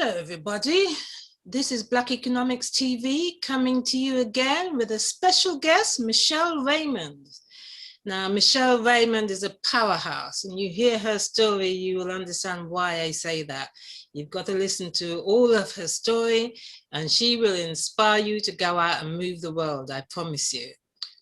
Hello, everybody. This is Black Economics TV coming to you again with a special guest, Michell Raymond. Now, Michell Raymond is a powerhouse, and you hear her story, you will understand why I say that. You've got to listen to all of her story, and she will inspire you to go out and move the world, I promise you.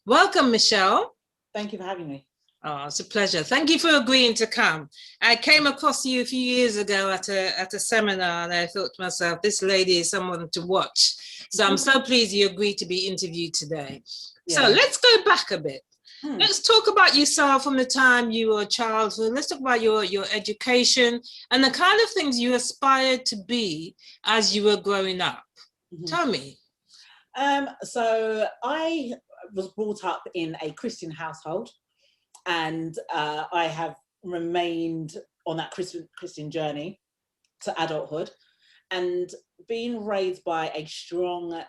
Welcome, Michell. Thank you for having me. Oh, it's a pleasure. Thank you for agreeing to come. I came across you a few years ago at a seminar, and I thought to myself, this lady is someone to watch. So I'm so pleased you agreed to be interviewed today. Yeah. So let's go back a bit. Let's talk about yourself from the time you were a child. So let's talk about your education and the kind of things you aspired to be as you were growing up. Tell me. So I was brought up in a Christian household. And I have remained on that Christian journey to adulthood, and being raised by a strong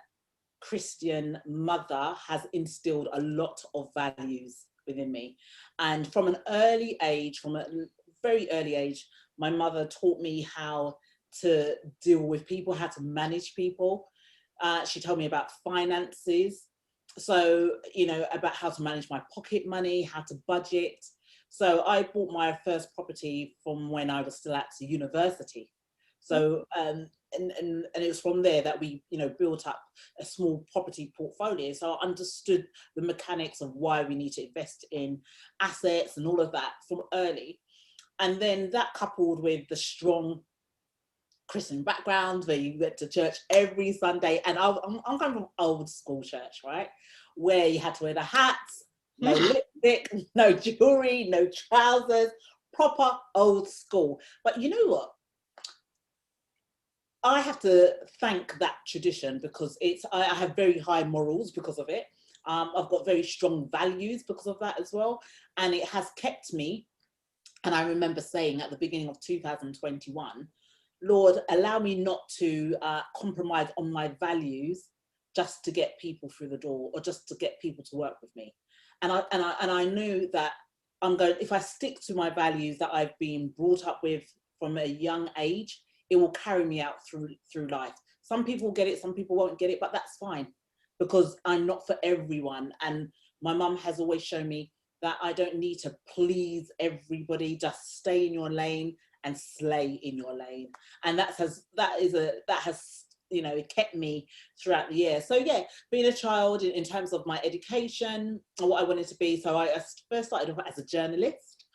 Christian mother has instilled a lot of values within me. And from an early age, from a very early age, my mother taught me how to deal with people, how to manage people. She told me about finances. So, you know, about how to manage my pocket money, how to budget. So I bought my first property from when I was still at university. So, and it was from there that we, you know, built up a small property portfolio. So I understood the mechanics of why we need to invest in assets and all of that from early. And then that coupled with the strong Christian background where you went to church every Sunday, and I'm coming from old school church, right, where you had to wear the hats, no lipstick, no jewelry, no trousers, proper old school. But you know what? I have to thank that tradition because I have very high morals because of it. I've got very strong values because of that as well, and it has kept me. And I remember saying at the beginning of 2021. Lord, allow me not to compromise on my values just to get people through the door or just to get people to work with me. And I knew that if I stick to my values that I've been brought up with from a young age, it will carry me out through life. Some people will get it, some people won't get it, but that's fine because I'm not for everyone. And my mum has always shown me that I don't need to please everybody, just stay in your lane and slay in your lane. And that has you know, it kept me throughout the year. So yeah, being a child in terms of my education and what I wanted to be. So I first started off as a journalist,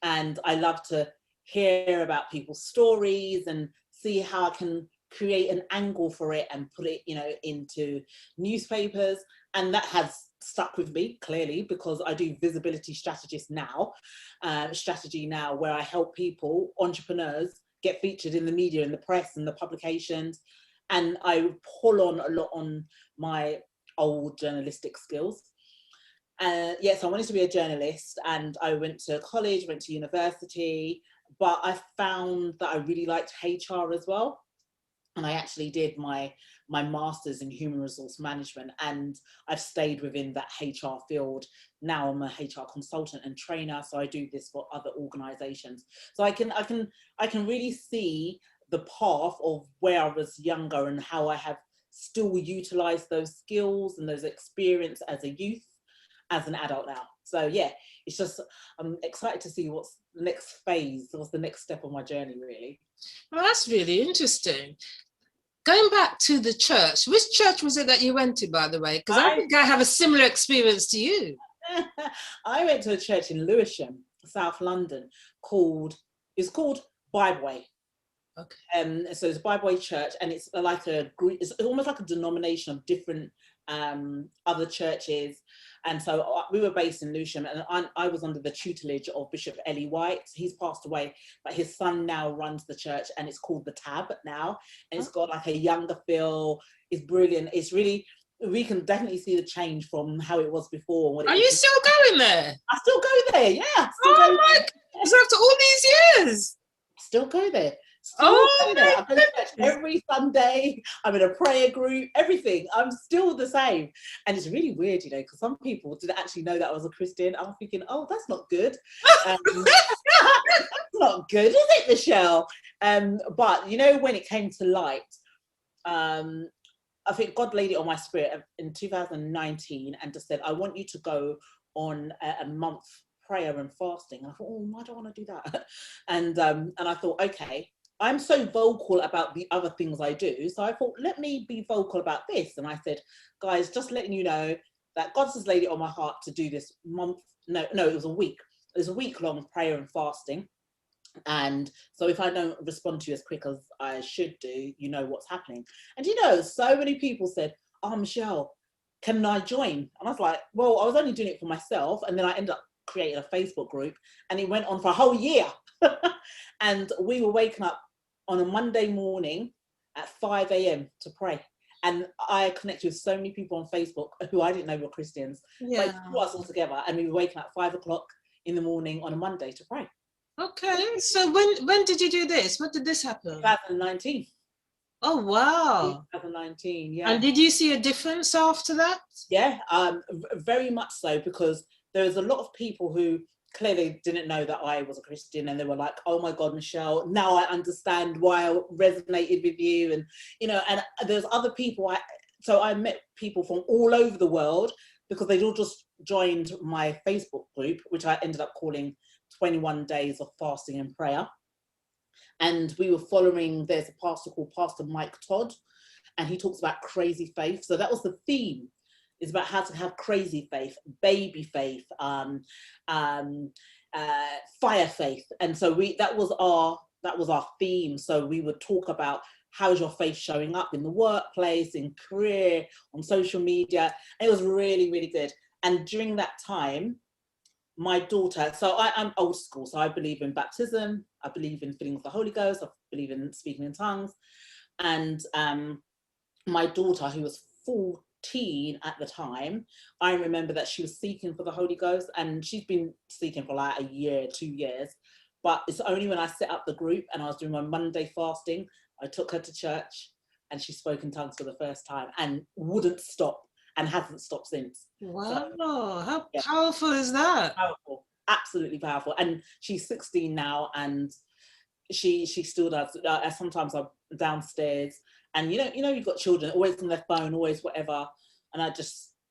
and I love to hear about people's stories and see how I can create an angle for it and put it, you know, into newspapers. And that has stuck with me clearly because I do visibility strategy now, where I help people, entrepreneurs, get featured in the media, in the press and the publications. And I pull on a lot on my old journalistic skills. Yes, I wanted to be a journalist, and I went to college, went to university, but I found that I really liked HR as well. And I actually did my master's in human resource management, and I've stayed within that HR field. Now I'm a HR consultant and trainer, so I do this for other organizations. So I can really see the path of where I was younger and how I have still utilized those skills and those experience as a youth, as an adult now. So yeah, it's just, I'm excited to see what's the next phase, what's the next step on my journey, really. Well, that's really interesting. Going back to the church, which church was it that you went to, by the way? Because I think I have a similar experience to you. I went to a church in Lewisham, South London, called Bible Way. Okay. So it's a Bible Way church, and it's like it's almost like a denomination of different other churches. And so we were based in Lewisham, and I was under the tutelage of Bishop Ellie White. He's passed away, but his son now runs the church, and it's called the Tab now. And it's got like a younger feel. It's brilliant. It's really, we can definitely see the change from how it was before. Are you still going there? I still go there, yeah. Oh my God, after all these years. I still go there. Still Oh there. I my go to church every Sunday. I'm in a prayer group, everything. I'm still the same. And it's really weird, you know, because some people didn't actually know that I was a Christian. I'm thinking, oh, that's not good. That's not good, is it, Michelle? But, you know, when it came to light, I think God laid it on my spirit in 2019 and just said, I want you to go on a month prayer and fasting. And I thought, oh, why do I want to do that? And I thought, okay, I'm so vocal about the other things I do. So I thought, let me be vocal about this. And I said, guys, just letting you know that God has laid it on my heart to do this month. No, it was a week. It was a week-long prayer and fasting. And so if I don't respond to you as quick as I should do, you know what's happening. And you know, so many people said, oh, Michelle, can I join? And I was like, well, I was only doing it for myself. And then I ended up creating a Facebook group and it went on for a whole year. And we were waking up on a Monday morning at 5 a.m. to pray. And I connected with so many people on Facebook who I didn't know were Christians. Yeah. But it brought us all together and we were waking up at 5 o'clock in the morning on a Monday to pray. Okay. So when did you do this? What did this happen? 2019. Oh wow. 2019, yeah. And did you see a difference after that? Yeah, very much so, because there was a lot of people who clearly didn't know that I was a Christian, and they were like, oh my God, Michelle, now I understand why I resonated with you. And, you know, and there's other people, so I met people from all over the world because they'd all just joined my Facebook group, which I ended up calling 21 Days of Fasting and Prayer. And we were following, there's a pastor called Pastor Mike Todd, and he talks about crazy faith. So that was the theme, is about how to have crazy faith, baby faith, fire faith. And so that was our theme. So we would talk about how's your faith showing up in the workplace, in career, on social media. And it was really, really good. And during that time, my daughter, so I'm old school, so I believe in baptism, I believe in filling with the Holy Ghost, I believe in speaking in tongues. And my daughter, who was 14 at the time, I remember that she was seeking for the Holy Ghost, and she's been seeking for like a year, 2 years. But it's only when I set up the group and I was doing my Monday fasting, I took her to church and she spoke in tongues for the first time and wouldn't stop, and hasn't stopped since. Wow, so, how yeah. powerful is that? Powerful, absolutely powerful. And she's 16 now, and she still does. Sometimes I'm downstairs, and you know, you've got children always on their phone, always whatever. And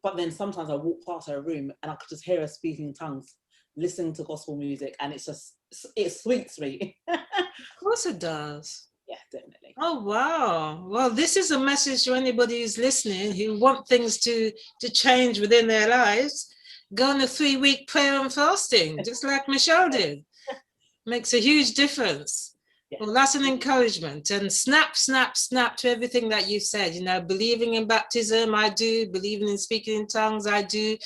but then sometimes I walk past her room and I could just hear her speaking in tongues, listening to gospel music, and it sweets me. Of course it does. Yeah, definitely. Oh wow. Well, this is a message to anybody who's listening who want things to change within their lives. Go on a 3-week prayer and fasting, just like Michelle did. Makes a huge difference. Yeah. Well, that's an encouragement. And snap to everything that you said. You know, believing in baptism, I do. Believing in speaking in tongues, I do.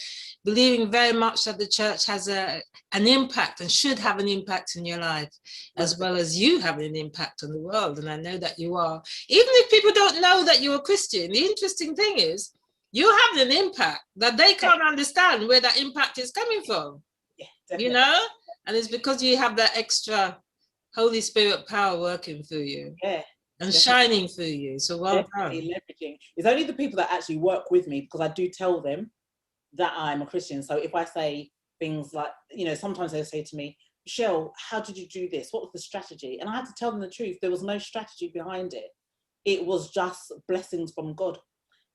Believing very much that the church has an impact and should have an impact in your life, as well as you having an impact on the world. And I know that you are. Even if people don't know that you're a Christian, the interesting thing is you have an impact that they can't understand where that impact is coming from. Yeah, definitely. You know? And it's because you have that extra Holy Spirit power working through you. Yeah. And definitely. Shining through you. So well done. Leveraging. It's only the people that actually work with me, because I do tell them that I'm a Christian. So if I say things like, you know, sometimes they say to me, Michelle, how did you do this? What was the strategy? And I had to tell them the truth. There was no strategy behind it. It was just blessings from God.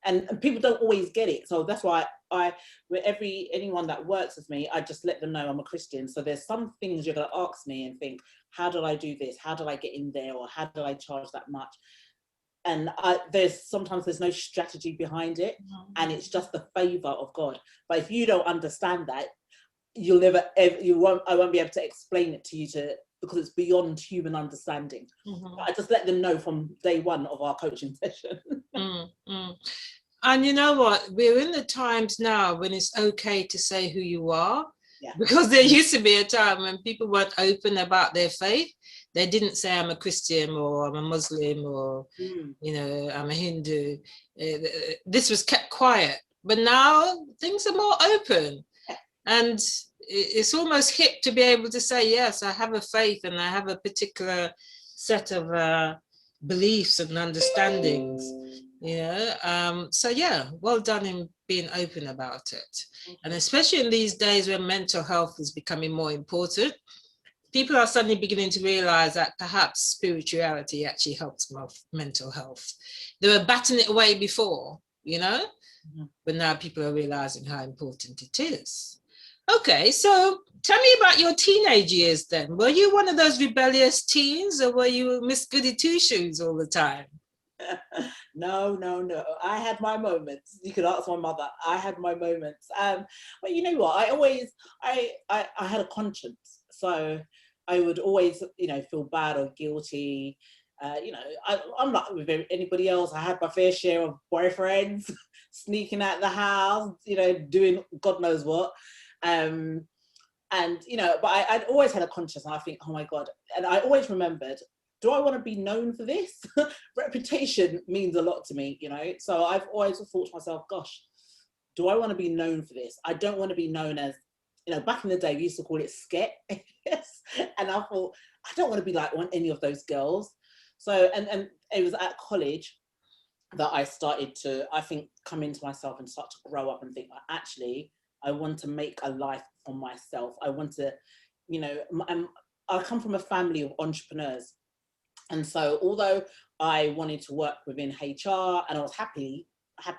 And people don't always get it. So that's why anyone that works with me, I just let them know I'm a Christian. So there's some things you're going to ask me and think, how did I do this? How did I get in there? Or how did I charge that much? And sometimes there's no strategy behind it. And it's just the favor of God. But if you don't understand that, I won't be able to explain it to you because it's beyond human understanding. But I just let them know from day one of our coaching session. And you know what? We're in the times now when it's okay to say who you are. Yeah. Because there used to be a time when people weren't open about their faith. They didn't say I'm a Christian or I'm a Muslim or, you know, I'm a Hindu. This was kept quiet. But now things are more open. And it's almost hip to be able to say, yes, I have a faith and I have a particular set of beliefs and understandings, you know. So yeah, well done in being open about it. And especially in these days when mental health is becoming more important, people are suddenly beginning to realize that perhaps spirituality actually helps mental health. They were batting it away before, you know, but now people are realizing how important it is. Okay, so tell me about your teenage years then. Were you one of those rebellious teens, or were you Miss Goody Two Shoes all the time? No. I had my moments. You could ask my mother. I had my moments. But you know what? I had a conscience, so I would always, you know, feel bad or guilty. You know, I'm not with anybody else. I had my fair share of boyfriends, sneaking out the house, you know, doing God knows what. And you know, but I'd always had a conscience, and I think, oh my God, and I always remembered, do I want to be known for this? Reputation means a lot to me, you know. So I've always thought to myself, gosh, do I want to be known for this? I don't want to be known as, you know, back in the day we used to call it sket. Yes. And I thought, I don't want to be like any of those girls. So and it was at college that I started to, I think, come into myself and start to grow up and think, actually, I want to make a life for myself. I want to, you know, I come from a family of entrepreneurs. And so although I wanted to work within HR, and I was happy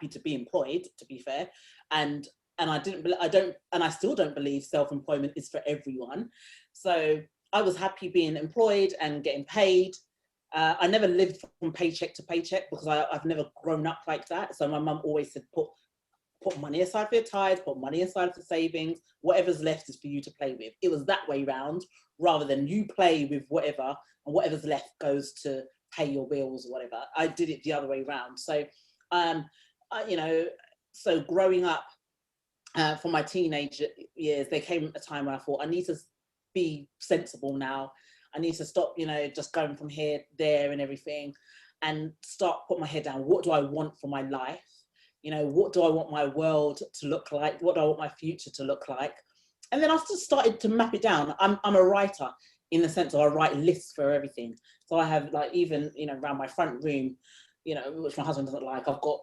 to be employed, to be fair, and I still don't believe self-employment is for everyone. So I was happy being employed and getting paid. I never lived from paycheck to paycheck because I've never grown up like that. So my mum always said, put money aside for your tithes, put money aside for savings, whatever's left is for you to play with. It was that way round, rather than you play with whatever, and whatever's left goes to pay your bills or whatever. I did it the other way round. So, you know, so growing up for my teenage years, there came a time when I thought, I need to be sensible now. I need to stop, you know, just going from here, there and everything, and start putting my head down. What do I want for my life? You know, what do I want my world to look like? What do I want my future to look like? And then I just started to map it down. I'm a writer, in the sense of I write lists for everything. So I have, like, even, you know, around my front room, you know, which my husband doesn't like, I've got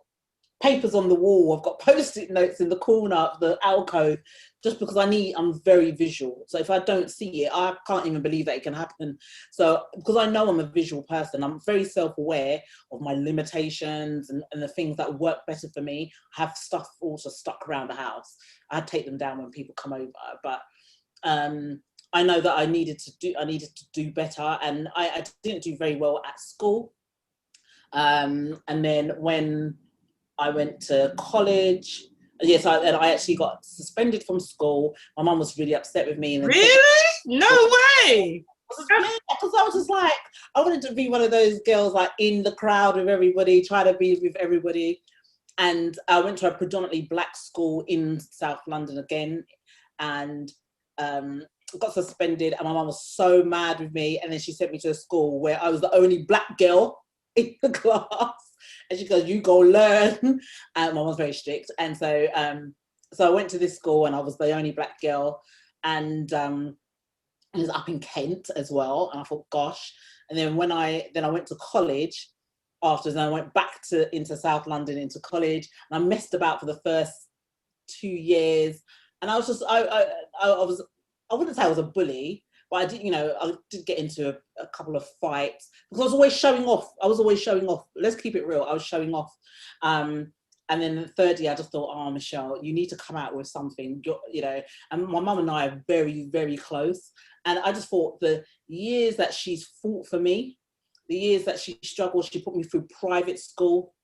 papers on the wall, I've got post-it notes in the corner, the alcove, just because I'm very visual. So if I don't see it, I can't even believe that it can happen. So because I know I'm a visual person, I'm very self-aware of my limitations and the things that work better for me. I have stuff also stuck around the house. I take them down when people come over, but I know that I needed to do better, and I didn't do very well at school. And then when I went to college, yes, I actually got suspended from school. My mum was really upset with me. And then really? No way! Yeah, because I was just like, I wanted to be one of those girls, like, in the crowd with everybody, try to be with everybody. And I went to a predominantly black school in South London again, and got suspended. And my mum was so mad with me. And then she sent me to a school where I was the only black girl in the class. And she goes, you go learn. And my mum was very strict. And so so I went to this school, and I was the only black girl. And it was up in Kent as well. And I thought, gosh. And then when I went to college afterwards, and I went back into South London into college, and I messed about for the first 2 years. And I was just, I wouldn't say I was a bully, but I did, you know, I did get into a couple of fights because I was always showing off. Let's keep it real. I was showing off. And then the third year, I just thought, oh, Michelle, you need to come out with something, you know. And my mum and I are very, very close. And I just thought the years that she's fought for me, the years that she struggled, she put me through private school.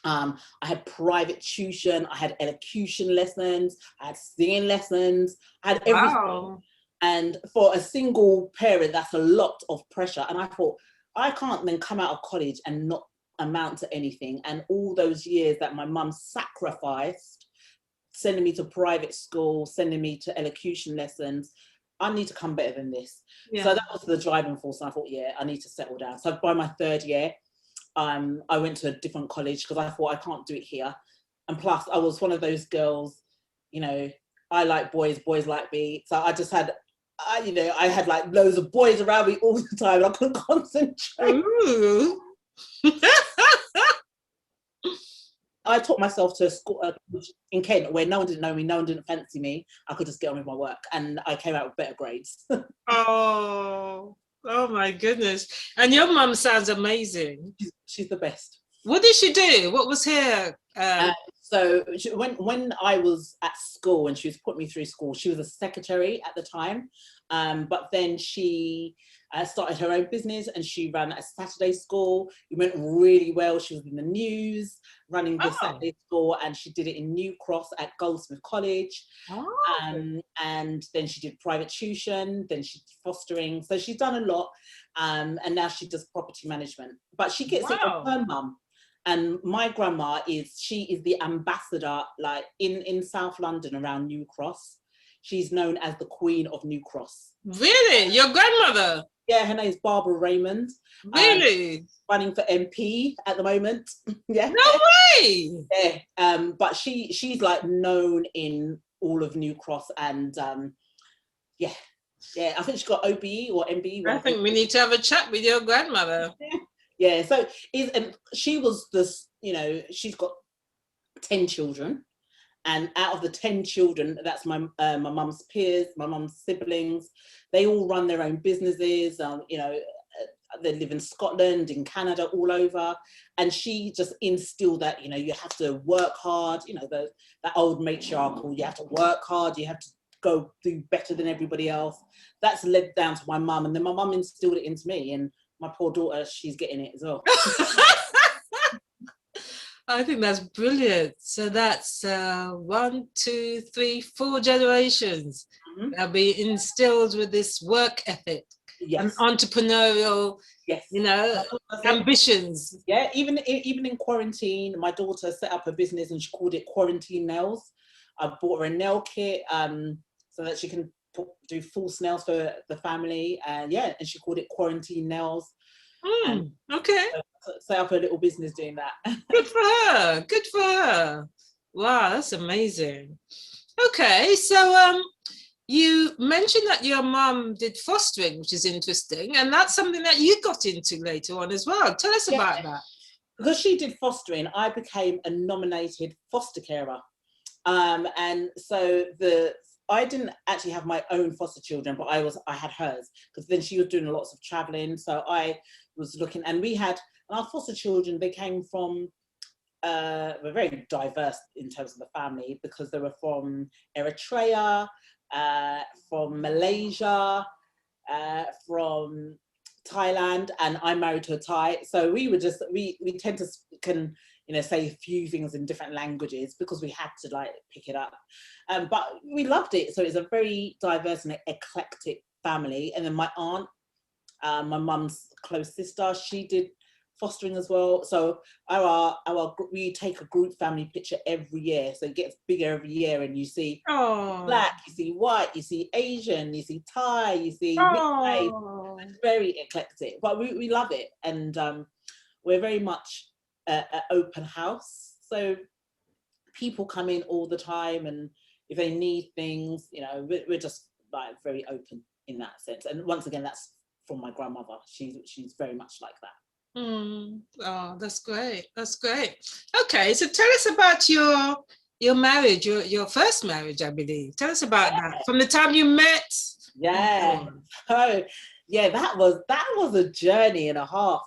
I had private tuition, I had elocution lessons, I had singing lessons, I had everything. Wow. And for a single parent, that's a lot of pressure. And I thought, I can't then come out of college and not amount to anything. And all those years that my mum sacrificed, sending me to private school, sending me to elocution lessons, I need to come better than this. Yeah. So that was the driving force. And I thought, yeah, I need to settle down. So by my third year, I went to a different college because I thought I can't do it here. And plus, I was one of those girls, you know, I like boys, boys like me. So I just had I had like loads of boys around me all the time. I couldn't concentrate. Ooh. I taught myself to school in Kent, where no one didn't know me, no one didn't fancy me. I could just get on with my work, and I came out with better grades. Oh, oh my goodness. And your mum sounds amazing. She's the best. What did she do? What was her? So when I was at school and she was putting me through school, she was a secretary at the time. But then she started her own business and she ran a Saturday school. It went really well. She was in the news running the Saturday school, and she did it in New Cross at Goldsmith College. And then she did private tuition, then she did fostering. So she's done a lot. And now she does property management. But she gets it from her mum. And my grandma she is the ambassador, like in South London around New Cross. She's known as the Queen of New Cross. Really? Your grandmother? Yeah, her name is Michell Raymond. Really? Running for MP at the moment. Yeah. No way! Yeah. But she's like known in all of New Cross, and yeah. I think she got OBE or MBE. I think we need to have a chat with your grandmother. Yeah, so she was this, she's got 10 children, and out of the 10 children, that's my mum's peers, my mum's siblings. They all run their own businesses. They live in Scotland, in Canada, all over, and she just instilled that you have to work hard. That old matriarchal, you have to work hard. You have to go do better than everybody else. That's led down to my mum, and then my mum instilled it into me, and my poor daughter, she's getting it as well. I think that's brilliant. So that's 1, 2, 3, 4 generations that be instilled with this work ethic and entrepreneurial, ambitions. Yeah, even in quarantine, my daughter set up a business and she called it Quarantine Nails. I bought her a nail kit so that she can do false nails for the family, and she called it Quarantine Nails. Okay. Set up a little business doing that. Good for her. Good for her. Wow, that's amazing. Okay, so you mentioned that your mum did fostering, which is interesting, and that's something that you got into later on as well. Tell us about that. Because she did fostering, I became a nominated foster carer. And so I didn't actually have my own foster children, but I had hers, because then she was doing lots of traveling. So I was looking, and we had our foster children. They came from, were very diverse in terms of the family, because they were from Eritrea, from Malaysia, from Thailand, and I'm married to a Thai. So we tend to say a few things in different languages because we had to like pick it up. But we loved it. So it's a very diverse and eclectic family. And then my aunt, my mum's close sister, she did fostering as well. So we take a group family picture every year. So it gets bigger every year, and you see black, you see white, you see Asian, you see Thai, you see mixed race. It's very eclectic, but we love it. And we're very much an open house. So people come in all the time, and if they need things, we're just like very open in that sense. And once again, that's from my grandmother. She's very much like that. Oh, that's great. That's great. Okay, so tell us about your marriage, your first marriage, I believe. Tell us about that. From the time you met. Yeah. Oh, yeah, that was a journey and a half,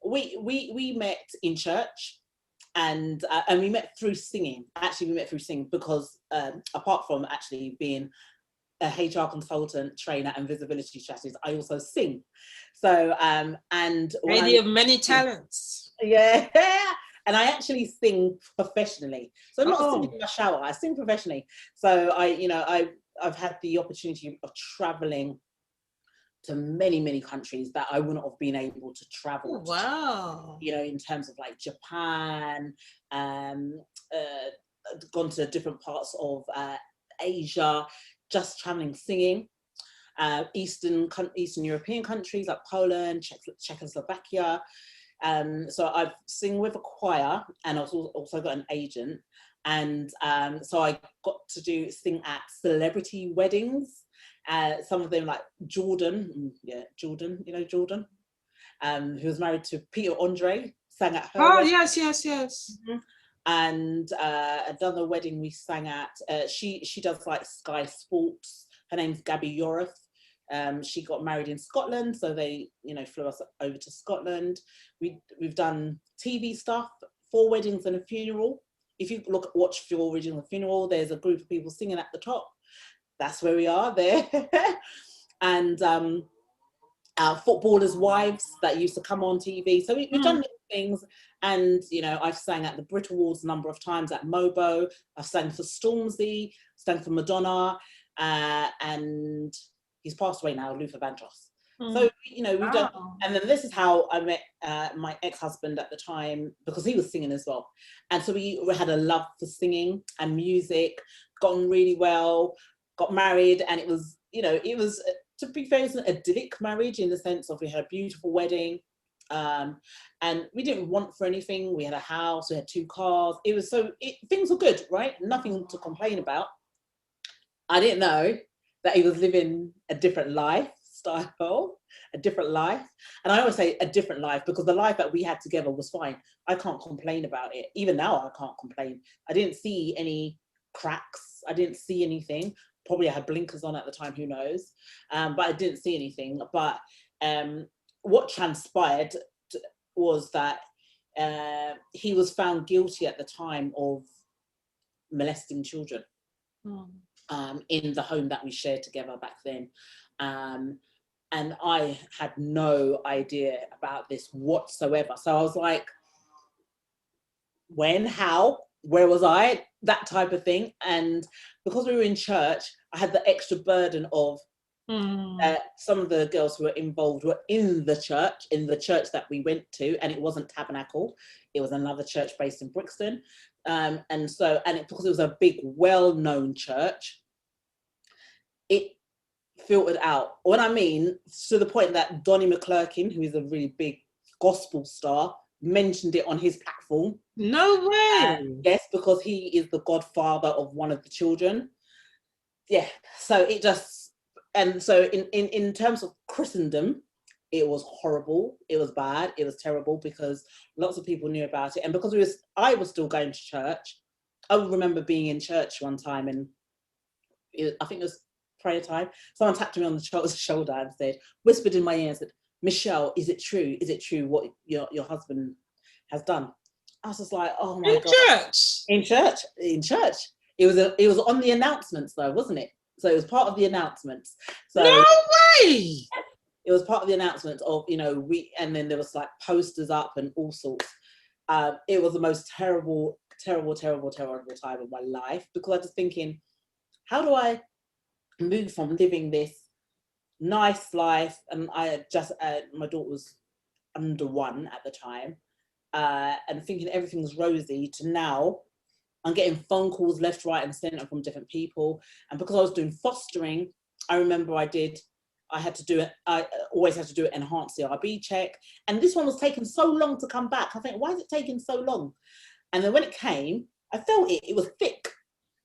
We met in church, and we met through singing. Actually, we met through singing because apart from actually being a HR consultant, trainer, and visibility strategist, I also sing. So, and lady of many talents. Yeah, and I actually sing professionally. So I'm not singing in my shower. I sing professionally. So I've had the opportunity of traveling to many, many countries that I wouldn't have been able to travel. Wow. In terms of like Japan, gone to different parts of Asia, just traveling singing. Eastern European countries like Poland, Czechoslovakia. So I've sing with a choir, and I've also got an agent. And so I got to sing at celebrity weddings. Some of them like Jordan, Jordan, you know Jordan, who was married to Peter Andre, sang at her wedding. Yes. Mm-hmm. And another wedding we sang at, she does like Sky Sports. Her name's Gabby Yoreth. She got married in Scotland, so they, flew us over to Scotland. We've done TV stuff, 4 weddings and a funeral. If you watch 4 weddings and a funeral, there's a group of people singing at the top. That's where we are there. And our footballers' wives that used to come on TV. So we've done little things. And, I've sang at the Brit Awards a number of times at Mobo. I've sang for Stormzy, sang for Madonna, and he's passed away now, Luther Vandross. So, we've done, and then this is how I met my ex-husband at the time, because he was singing as well. And so we had a love for singing and music, got on really well, got married, and it was, to be fair, it's an idyllic marriage in the sense of we had a beautiful wedding, and we didn't want for anything. We had a house, we had 2 cars. Things were good, right? Nothing to complain about. I didn't know that he was living a different lifestyle, a different life. And I always say a different life because the life that we had together was fine. I can't complain about it. Even now, I can't complain. I didn't see any cracks. I didn't see anything. Probably I had blinkers on at the time, who knows? But I didn't see anything. But what transpired was that he was found guilty at the time of molesting children in the home that we shared together back then. And I had no idea about this whatsoever. So I was like, when, how, where was I? That type of thing. And because we were in church, I had the extra burden of some of the girls who were involved were in the church that we went to, and it wasn't Tabernacle, it was another church based in Brixton. Because it was a big, well-known church, it filtered out. What I mean, to the point that Donnie McClurkin, who is a really big gospel star, mentioned it on his platform. No way. Yes, because he is the godfather of one of the children. Yeah, so it just, and so in terms of Christendom, it was horrible, it was bad, it was terrible, because lots of people knew about it. And because I was still going to church. I remember being in church one time, and I think it was prayer time. Someone tapped me on the shoulder and said, whispered in my ear and said, "Michelle, is it true? Is it true what your husband has done?" I was just like, oh my God. In church. It was on the announcements though, wasn't it? So it was part of the announcements. So no way. It was part of the announcements of, and then there was like posters up and all sorts. It was the most terrible time of my life, because I was just thinking, how do I move from living this nice life? And I had just, my daughter was under 1 at the time, and thinking everything was rosy, to now I'm getting phone calls left, right and centre from different people. And because I was doing fostering, I remember I always had to do an enhanced CRB check. And this one was taking so long to come back. I think, why is it taking so long? And then when it came, I felt it was thick.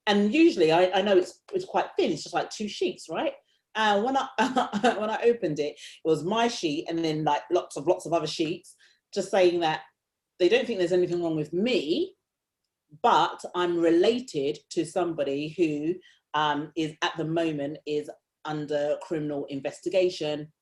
And usually I know it's quite thin, it's just like 2 sheets, right? When I opened it, it was my sheet, and then like lots of other sheets, just saying that they don't think there's anything wrong with me, but I'm related to somebody who is at the moment is under criminal investigation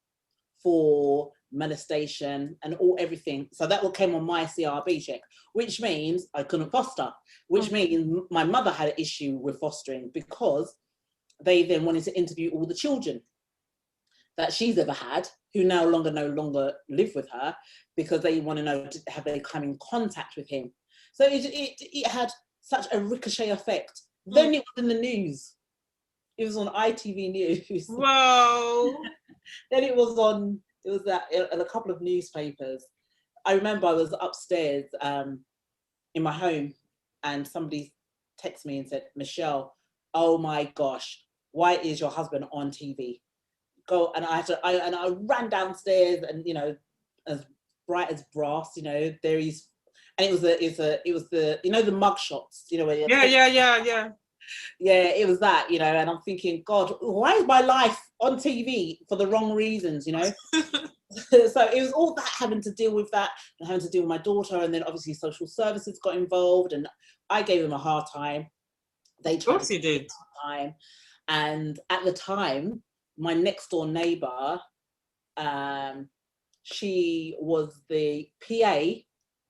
for molestation and everything. So that all came on my CRB check, which means I couldn't foster, which means my mother had an issue with fostering, because they then wanted to interview all the children that she's ever had who no longer live with her, because they want to know, have they come in contact with him? So it had such a ricochet effect. Then it was in the news. It was on ITV News. Whoa. Then it was in a couple of newspapers. I remember I was upstairs in my home, and somebody texted me and said, "Michelle, oh my gosh, why is your husband on TV?" And I ran downstairs, and as bright as brass, there is, And it was the you know, the mug shots, you know, where it was that, you know, and I'm thinking, God, why is my life on TV for the wrong reasons, you know? So it was all that, having to deal with that, and having to deal with my daughter, and then obviously social services got involved, and I gave them a hard time. They tried to give me a hard time. And at the time, my next door neighbor, she was the PA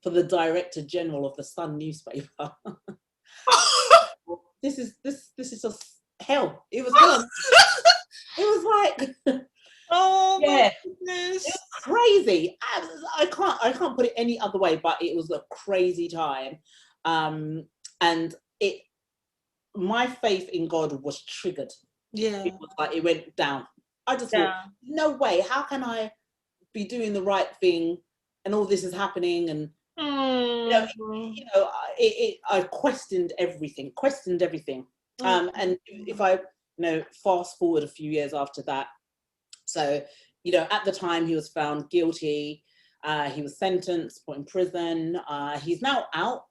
for the Director General of the Sun newspaper. This is just hell. It was hell. It was like, oh yeah, my goodness. it was crazy. I can't put it any other way, but it was a crazy time. And my faith in God was triggered. Yeah. It was like, it went down. I just thought, no way, how can I be doing the right thing and all this is happening? And I questioned everything. And if I, fast forward a few years after that, so, at the time he was found guilty, he was sentenced, put in prison, he's now out,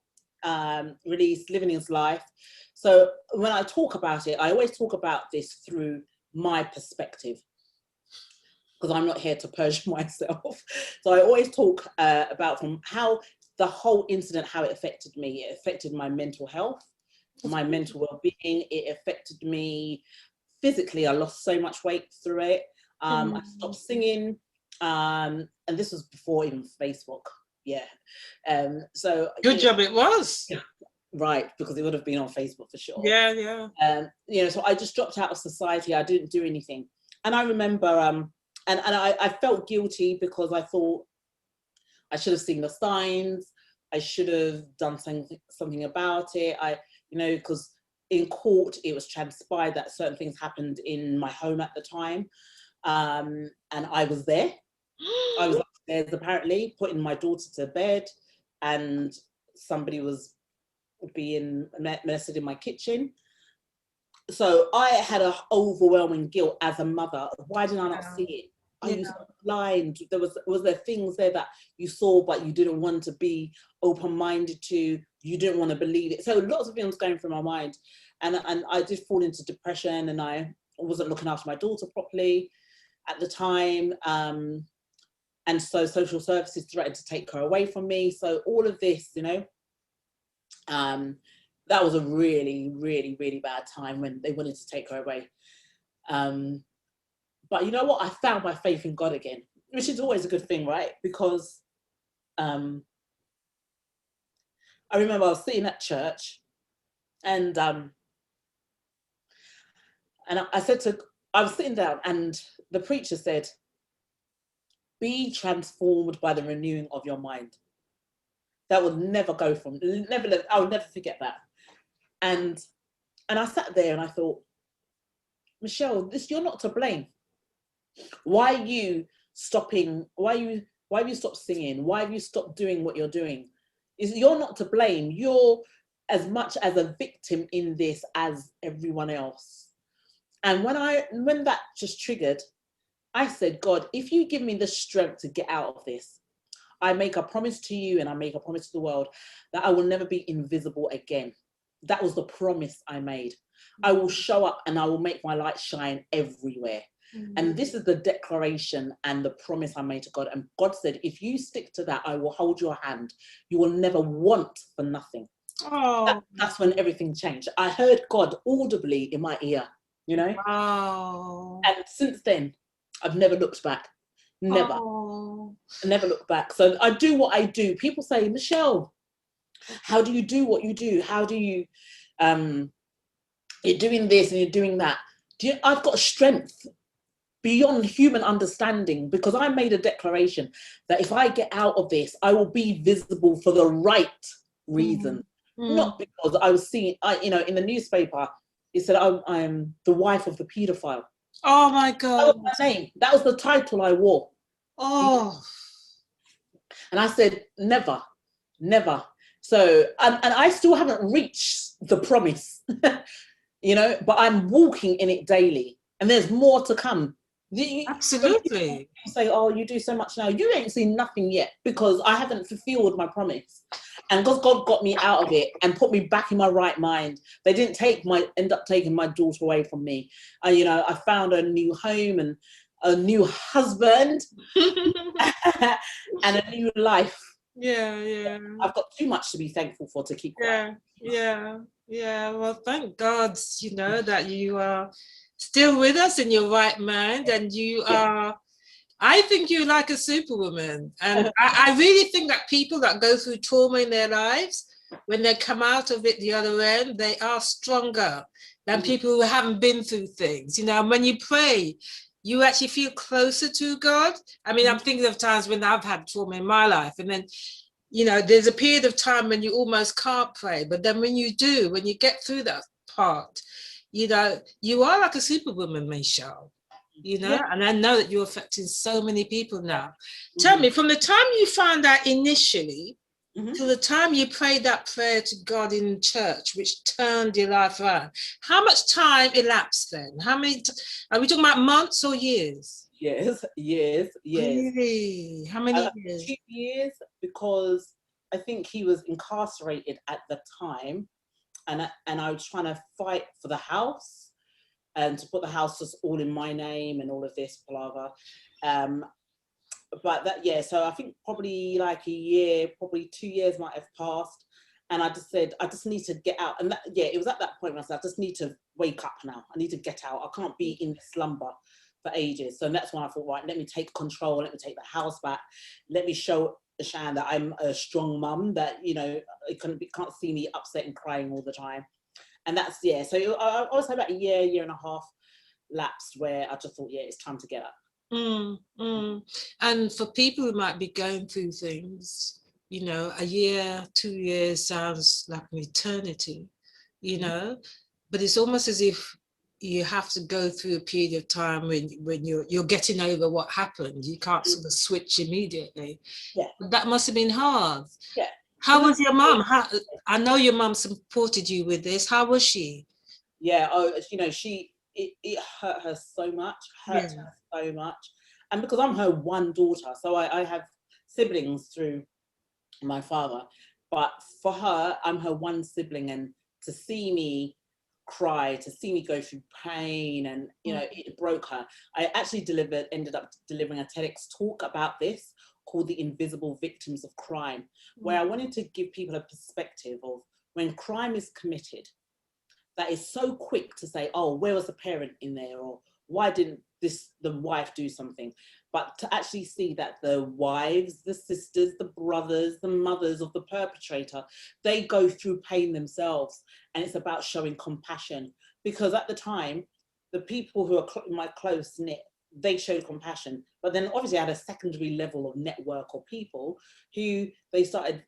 released, living his life. So when I talk about it, I always talk about this through my perspective, because I'm not here to purge myself. So I always talk about from how the whole incident, how it affected me. It affected my mental health, my mental well-being. It affected me physically. I lost so much weight through it. I stopped singing. And this was before even Facebook. Yeah. So good job it was. Right, because it would have been on Facebook for sure. Yeah. So I just dropped out of society. I didn't do anything. And I remember, and I felt guilty because I thought I should have seen the signs. I should have done something about it. Because in court, it was transpired that certain things happened in my home at the time. And I was there. I was upstairs, apparently, putting my daughter to bed, and somebody was being molested in my kitchen. So I had an overwhelming guilt as a mother. Why did I not see it? Are you so blind? Was there things there that you saw but you didn't want to be open-minded to? You didn't want to believe it. So lots of things going through my mind, and I did fall into depression, and I wasn't looking after my daughter properly at the time. And so social services threatened to take her away from me. So all of this, that was a really, really, really bad time when they wanted to take her away. But you know what? I found my faith in God again, which is always a good thing, right? Because I remember I was sitting at church, and I was sitting down, and the preacher said, "Be transformed by the renewing of your mind." That will never go from, I will never forget that. And I sat there and I thought, Michelle, you're not to blame. Why are you stopping? Why have you stopped singing? Why have you stopped doing what you're doing? You're not to blame. You're as much as a victim in this as everyone else. And when that just triggered, I said, God, if you give me the strength to get out of this, I make a promise to you, and I make a promise to the world, that I will never be invisible again. That was the promise I made. I will show up and I will make my light shine everywhere. And this is the declaration and the promise I made to God. And God said, if you stick to that, I will hold your hand. You will never want for nothing. That's when everything changed. I heard God audibly in my ear, Wow. And since then, I've never looked back. Never. Never looked back. So I do what I do. People say, Michelle, how do you do what you do? How do you, you're doing this and you're doing that. I've got strength beyond human understanding, because I made a declaration that if I get out of this, I will be visible for the right reason. Not because I was seeing, in the newspaper, it said I'm the wife of the paedophile. Oh my God. That was my name. That was the title I wore. Oh. And I said, never. So, and I still haven't reached the promise, but I'm walking in it daily, and there's more to come. When Absolutely. people say, oh, you do so much now, you ain't seen nothing yet, because I haven't fulfilled my promise. And because God got me out of it and put me back in my right mind, they didn't end up taking my daughter away from me. I found a new home and a new husband and a new life. Yeah. I've got too much to be thankful for to keep quiet. Yeah. Well, thank God, that you are still with us in your right mind, and you are. I think you're like a superwoman, and I really think that people that go through trauma in their lives, when they come out of it the other end, they are stronger than people who haven't been through things. When you pray, you actually feel closer to God. I mean, I'm thinking of times when I've had trauma in my life, and then there's a period of time when you almost can't pray, but then when you do, when you get through that part, you are like a superwoman, Michelle. And I know that you're affecting so many people now. Tell me, from the time you found out initially to the time you prayed that prayer to God in church, which turned your life around, how much time elapsed then? How many, are we talking about months or years? Years. Really? How many years? 2 years, because I think he was incarcerated at the time, and I was trying to fight for the house and to put the house just all in my name and all of this palaver. But so I think probably like a year, probably 2 years might have passed. And I just said, I just need to get out. And it was at that point when I said, I just need to wake up now. I need to get out. I can't be in slumber for ages. So that's when I thought, right, let me take control. Let me take the house back. Let me show Shan that I'm a strong mum, that, it can't see me upset and crying all the time. And that's, so I was about a year and a half lapsed where I just thought, it's time to get up. And for people who might be going through things, a year, 2 years sounds like an eternity, but it's almost as if you have to go through a period of time when you're getting over what happened. You can't sort of switch immediately. That must have been hard. How was your mum? I know your mum supported you with this. How was she? It hurt her so much, her so much. And because I'm her one daughter, so I have siblings through my father, but for her, I'm her one sibling, and to see me cry, to see me go through pain, and it broke her. I actually ended up delivering a TEDx talk about this, called The Invisible Victims of Crime, where I wanted to give people a perspective of when crime is committed, that is so quick to say, oh, where was the parent in there? Or why didn't the wife do something? But to actually see that the wives, the sisters, the brothers, the mothers of the perpetrator, they go through pain themselves. And it's about showing compassion. Because at the time, the people who are my close knit, they showed compassion. But then obviously I had a secondary level of network or people who they started,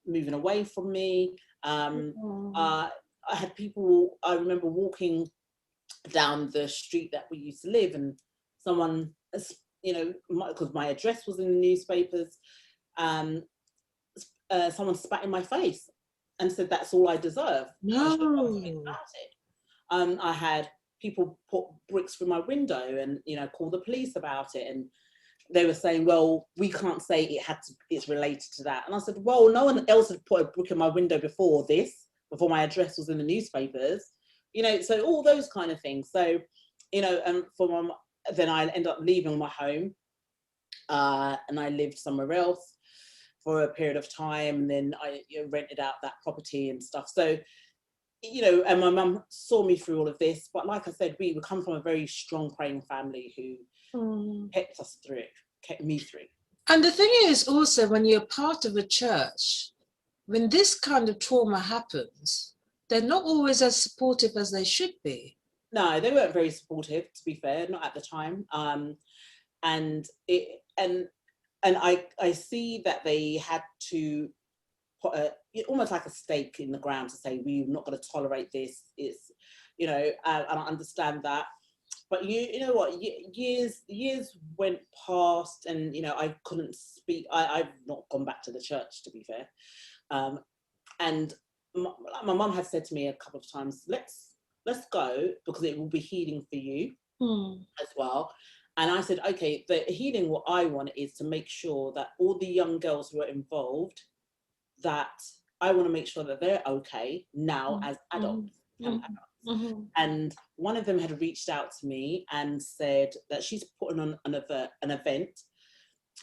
moving away from me. I had people, I remember walking down the street that we used to live, and someone, because my address was in the newspapers, someone spat in my face and said, that's all I deserve. No. I should do something about it. I had people put bricks through my window and, call the police about it. And they were saying, well, we can't say it's related to that. And I said, well, no one else had put a brick in my window before my address was in the newspapers, so all those kind of things. So, and then I ended up leaving my home, and I lived somewhere else for a period of time. And then I rented out that property and stuff. So, and my mum saw me through all of this. But like I said, we come from a very strong praying family who kept us through, kept me through. And the thing is also, when you're part of a church, when this kind of trauma happens, they're not always as supportive as they should be. No, they weren't very supportive, to be fair, not at the time. And I see that they had to put almost like a stake in the ground to say, we're not going to tolerate this. It's, and I understand that. But you know what, years went past, and I couldn't speak. I've not gone back to the church, to be fair. And my mum had said to me a couple of times, let's go, because it will be healing for you as well. And I said, okay, the healing, what I want is to make sure that all the young girls who are involved, that I want to make sure that they're okay now as adults. And one of them had reached out to me and said that she's putting on an event,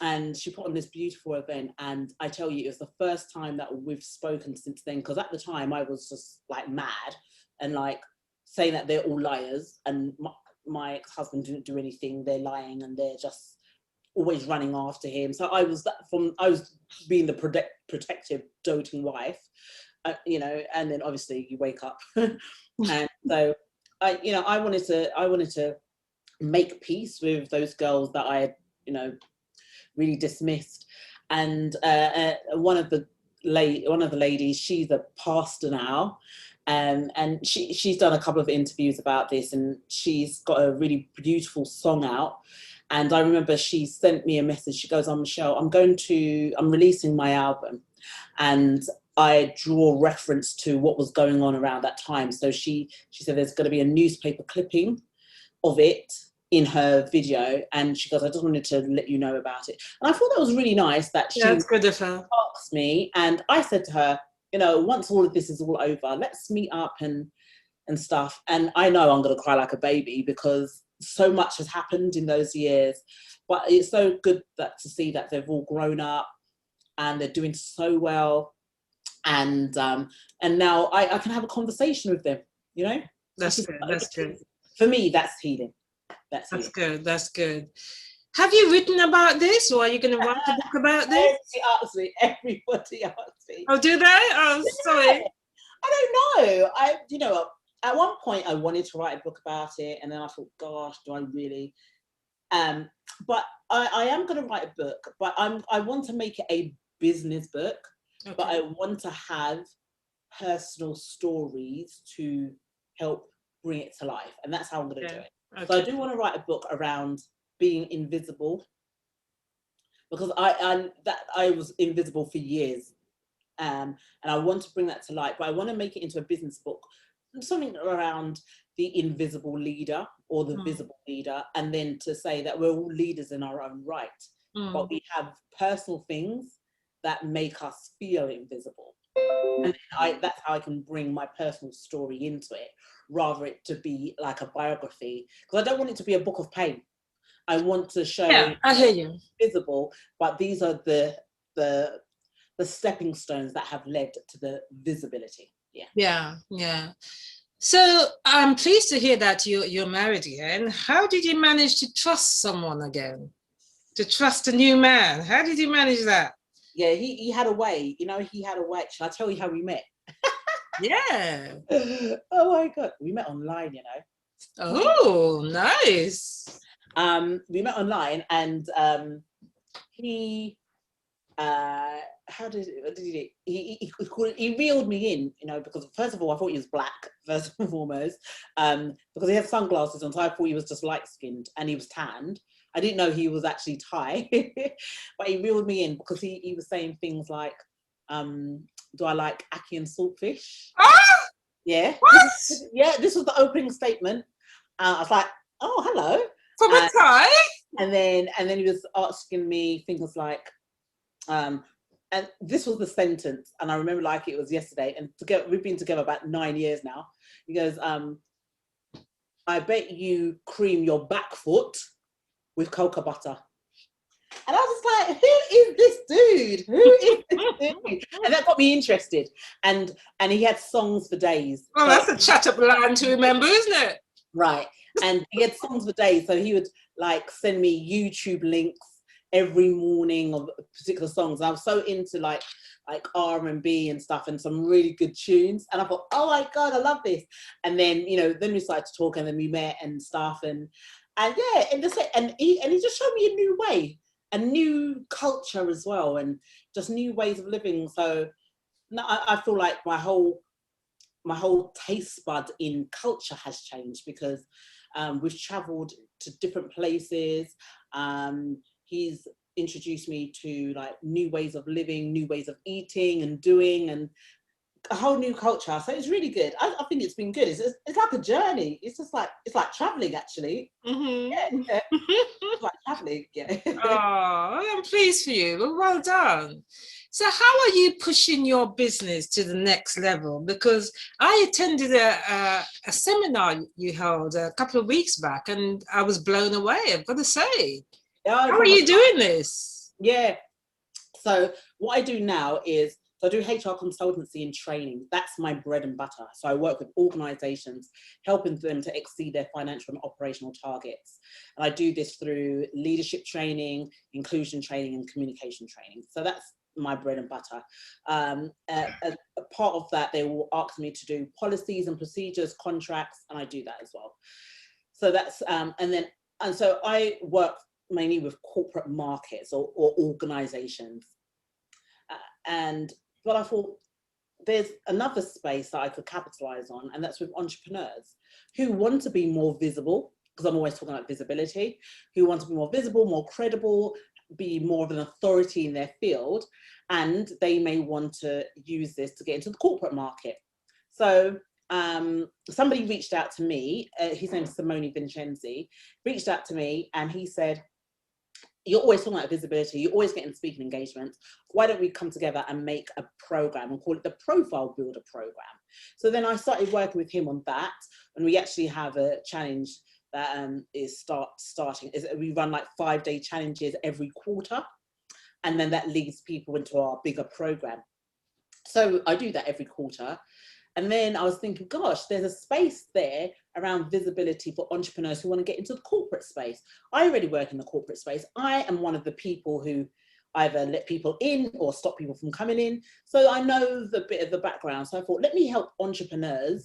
and she put on this beautiful event. And I tell you, it was the first time that we've spoken since then, because at the time I was just like mad and like saying that they're all liars, and my ex-husband didn't do anything, they're lying, and they're just always running after him. So I was being the protective, doting wife, you know. And then obviously you wake up, and so I wanted to make peace with those girls that I had, you know, really dismissed. And one of the ladies, she's a pastor now. And she's done a couple of interviews about this, and she's got a really beautiful song out. And I remember she sent me a message. She goes, "Oh, Michelle, I'm releasing my album." And I draw reference to what was going on around that time. So she said there's going to be a newspaper clipping of it in her video. And she goes, "I just wanted to let you know about it." And I thought that was really nice that she asked me. And I said to her, you know, once all of this is all over, let's meet up and stuff. And I know I'm going to cry like a baby, because so much has happened in those years. But it's so good to see that they've all grown up and they're doing so well. And now I can have a conversation with them, you know. That's good. That's good. For me, that's healing. That's good. That's good. Have you written about this, or are you going to write a book about this? Everybody asks me. Oh, do they? Oh, sorry. I don't know. You know, at one point I wanted to write a book about it, and then I thought, gosh, do I really? But I am going to write a book, but I want to make it a business book. Okay. But I want to have personal stories to help bring it to life, and that's how I'm going to do it. Okay. So I do want to write a book around being invisible, because I was invisible for years, and I want to bring that to light. But I want to make it into a business book, something around the invisible leader or the visible leader, and then to say that we're all leaders in our own right, but we have personal things that make us feel invisible. And that's how I can bring my personal story into it, rather it to be like a biography, because I don't want it to be a book of pain. I want to show I hear you. Visible, but these are the stepping stones that have led to the visibility. Yeah. So I'm pleased to hear that you're married again. How did you manage to trust someone again? To trust a new man? How did you manage that? Yeah, he had a way, you know, he had a way. Shall I tell you how we met? Yeah. Oh my God. We met online, you know. Oh, nice. We met online, and he reeled me in, you know, because first of all I thought he was black, first and foremost, because he had sunglasses on, so I thought he was just light-skinned, and he was tanned. I didn't know he was actually Thai. But he reeled me in because he was saying things like, do I like ackee and saltfish? Yeah. What? This was the opening statement. I was like, oh, hello. From a Thai? And then he was asking me things like, and this was the sentence, and I remember like it was yesterday, and we've been together about 9 years now. He goes, I bet you cream your back foot with cocoa butter. And I was just like, who is this dude? And that got me interested. And he had songs for days. Oh, that's a chat-up line to remember, isn't it? Right. And he had songs for days. So he would like send me YouTube links every morning of particular songs. And I was so into like R&B and stuff, and some really good tunes. And I thought, oh my God, I love this. And then, you know, then we started to talk, and then we met and stuff. And he just showed me a new way, a new culture as well, and just new ways of living. So now I feel like my whole taste bud in culture has changed, because we've traveled to different places. He's introduced me to like new ways of living, new ways of eating and doing, and a whole new culture. So it's really good. I think it's been good. It's like a journey. It's just like, it's like traveling actually. Mm-hmm. Yeah, it's like traveling. Yeah. Oh, I'm pleased for you. Well done. So, how are you pushing your business to the next level? Because I attended a seminar you held a couple of weeks back, and I was blown away, I've got to say. Yeah, How are you doing this? yeah. So what I do now is, so I do HR consultancy and training. That's my bread and butter. So I work with organizations, helping them to exceed their financial and operational targets. And I do this through leadership training, inclusion training, and communication training. So that's my bread and butter. A part of that, they will ask me to do policies and procedures, contracts, and I do that as well. So that's, and so I work mainly with corporate markets or organizations. But I thought there's another space that I could capitalize on, and that's with entrepreneurs who want to be more visible, because I'm always talking about visibility, who want to be more visible, more credible, be more of an authority in their field, and they may want to use this to get into the corporate market. So somebody reached out to me, his name is Simone Vincenzi, reached out to me and he said, you're always talking about visibility, you're always getting speaking engagements. Why don't we come together and make a program and call it the Profile Builder Program? So then I started working with him on that, and we actually have a challenge that is starting. We run like 5-day challenges every quarter, and then that leads people into our bigger program. So I do that every quarter. And then I was thinking, gosh, there's a space there around visibility for entrepreneurs who want to get into the corporate space. I already work in the corporate space. I am one of the people who either let people in or stop people from coming in. So I know the bit of the background. So I thought, let me help entrepreneurs,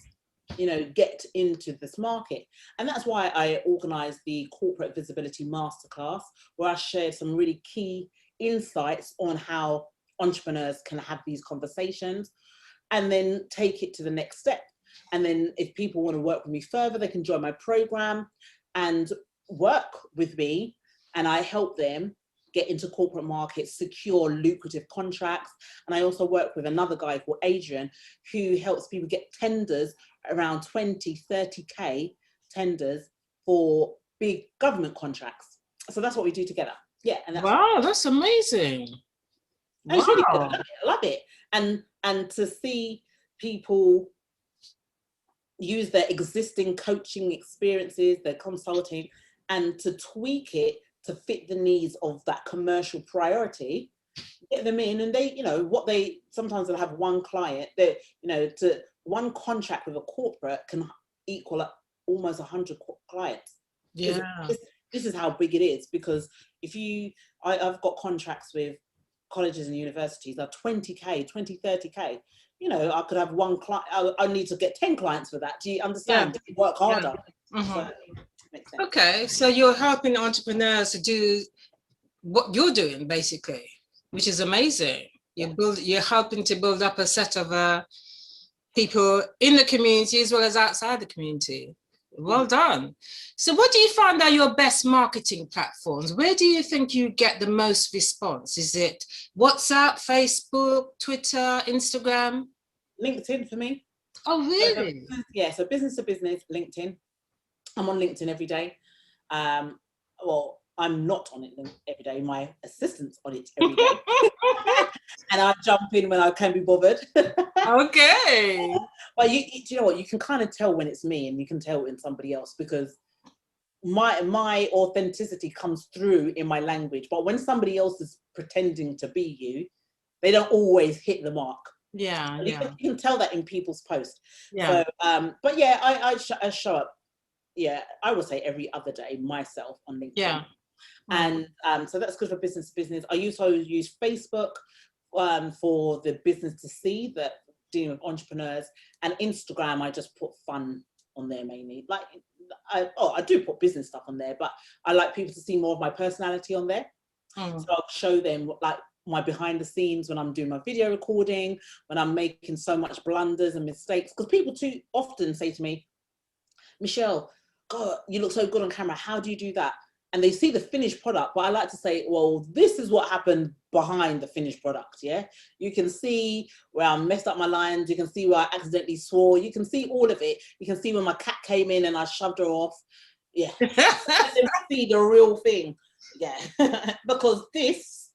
get into this market. And that's why I organized the Corporate Visibility Masterclass, where I shared some really key insights on how entrepreneurs can have these conversations and then take it to the next step. And then if people want to work with me further, they can join my program and work with me, and I help them get into corporate markets, secure lucrative contracts. And I also work with another guy called Adrian, who helps people get tenders around 20, 30K tenders for big government contracts. So that's what we do together. Yeah. And that's Wow, that's amazing. And it's really good. I love it. And to see people use their existing coaching experiences, their consulting, and to tweak it to fit the needs of that commercial priority, get them in, and they, sometimes they'll have one client that, to one contract with a corporate can equal up almost 100 clients. Yeah. This is how big it is, because I've got contracts with colleges and universities are 20K, 20, 30K. I could have one client. I need to get 10 clients for that. Do you understand? Yeah. Work harder. Yeah. Mm-hmm. So, makes sense. Okay, so you're helping entrepreneurs to do what you're doing, basically, which is amazing. You're helping to build up a set of people in the community as well as outside the community. Well done. So what do you find are your best marketing platforms? Where do you think you get the most response? Is it WhatsApp, Facebook, Twitter, Instagram? LinkedIn for me. Oh, really? So business to business, LinkedIn. I'm on LinkedIn every day. Well, I'm not on it every day. My assistant's on it every day. And I jump in when I can be bothered. Okay. But do you know what? You can kind of tell when it's me, and you can tell when somebody else, because my authenticity comes through in my language. But when somebody else is pretending to be you, they don't always hit the mark. Yeah, you can tell that in people's posts. Yeah. So, but yeah, I show up. Yeah, I would say every other day myself on LinkedIn. Yeah. And so that's good for business to business. I also use Facebook for the business to see, that dealing with entrepreneurs, and Instagram. I just put fun on there mainly. Like I do put business stuff on there, but I like people to see more of my personality on there. So I'll show them like my behind the scenes when I'm doing my video recording, when I'm making so much blunders and mistakes, because people too often say to me, Michelle, God, you look so good on camera. How do you do that? And they see the finished product, but I like to say, well, this is what happened behind the finished product. Yeah, you can see where I messed up my lines, you can see where I accidentally swore, you can see all of it, you can see when my cat came in and I shoved her off. Yeah. See the real thing. Yeah. Because this,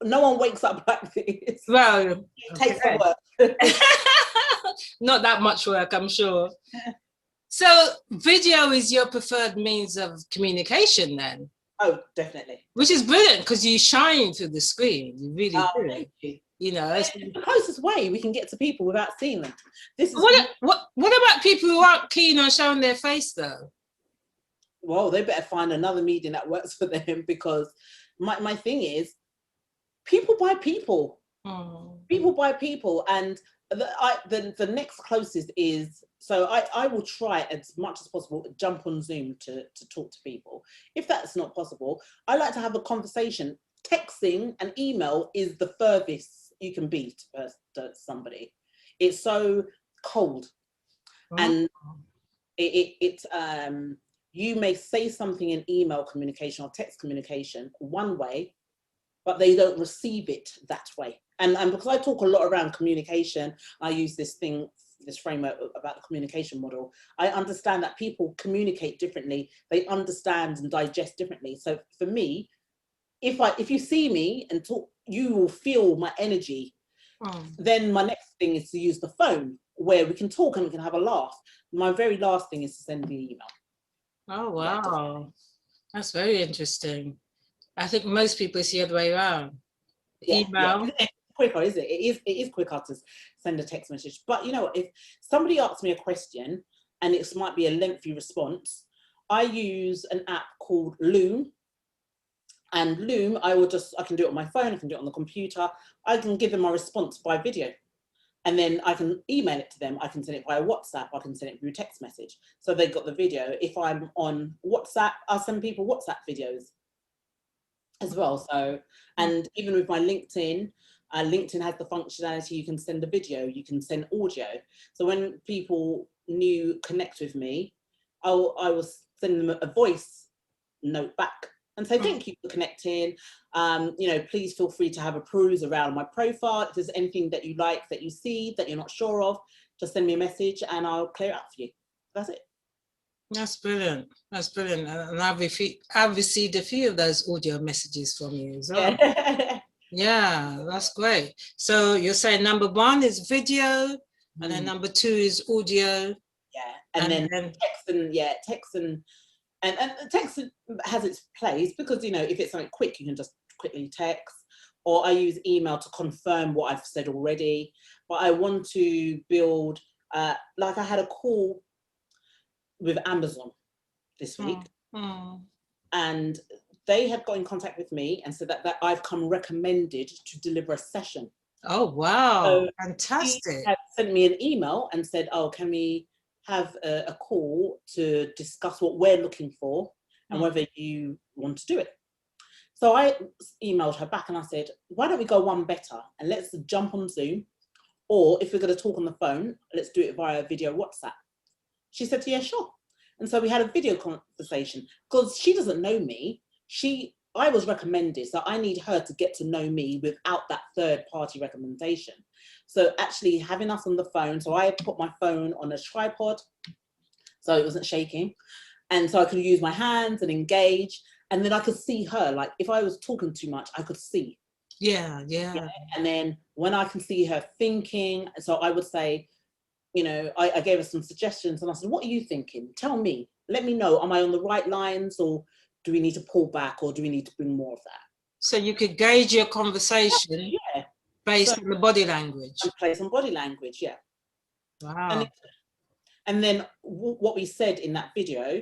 no one wakes up like this. Well, It takes some work. Not that much work, I'm sure. So video is your preferred means of communication then? Oh, definitely. Which is brilliant because you shine through the screen. You really do. Thank you. You know, It's the closest way we can get to people without seeing them. This is what about people who aren't keen on showing their face though? Well, they better find another medium that works for them, because my thing is, people buy people. People buy people, and the next closest is, so I will try as much as possible jump on Zoom to talk to people. If that's not possible, I like to have a conversation. Texting and email is the furthest you can be to somebody. It's so cold, and you may say something in email communication or text communication one way, but they don't receive it that way. And because I talk a lot around communication, I use this framework about the communication model. I understand that people communicate differently. They understand and digest differently. So for me, if you see me and talk, you will feel my energy. Then my next thing is to use the phone, where we can talk and we can have a laugh. My very last thing is to send the email. Oh, wow. That's very interesting. I think most people see it the way around. Email. It's quicker, is it? It is quicker to send a text message. But you know, if somebody asks me a question and it might be a lengthy response, I use an app called Loom. And Loom, I can do it on my phone, I can do it on the computer. I can give them my response by video. And then I can email it to them. I can send it via WhatsApp. I can send it through text message. So they got the video. If I'm on WhatsApp, I'll send people WhatsApp videos as well. So, and even with my LinkedIn, LinkedIn has the functionality, you can send a video, you can send audio. So when people connect with me, I will send them a voice note back and say, thank you for connecting. You know, please feel free to have a peruse around my profile. If there's anything that you like, that you see, that you're not sure of, just send me a message and I'll clear it up for you. That's it. That's brilliant. That's brilliant. And I've received a few of those audio messages from you as well. Yeah, that's great. So you're saying number one is video, and then number two is audio. Yeah, and then text and text has its place, because you know, if it's something quick, you can just quickly text, or I use email to confirm what I've said already. But I want to build, like I had a call with Amazon this week, and they had got in contact with me and said that I've come recommended to deliver a session. Oh wow, so fantastic. He had sent me an email and said, oh, can we have a call to discuss what we're looking for and whether you want to do it. So I emailed her back and I said, why don't we go one better and let's jump on Zoom, or if we're going to talk on the phone, let's do it via video WhatsApp. She said, yeah, sure. And so we had a video conversation, because she doesn't know me. I was recommended, so I need her to get to know me without that third party recommendation. So actually having us on the phone, so I put my phone on a tripod so it wasn't shaking, and so I could use my hands and engage, and then I could see her. Like if I was talking too much, I could see. Yeah. And then when I can see her thinking, so I would say, you know, I gave her some suggestions and I said, what are you thinking? Tell me, let me know, am I on the right lines, or do we need to pull back, or do we need to bring more of that? So you could gauge your conversation based on the body language. Based on body language, yeah. Wow. And then what we said in that video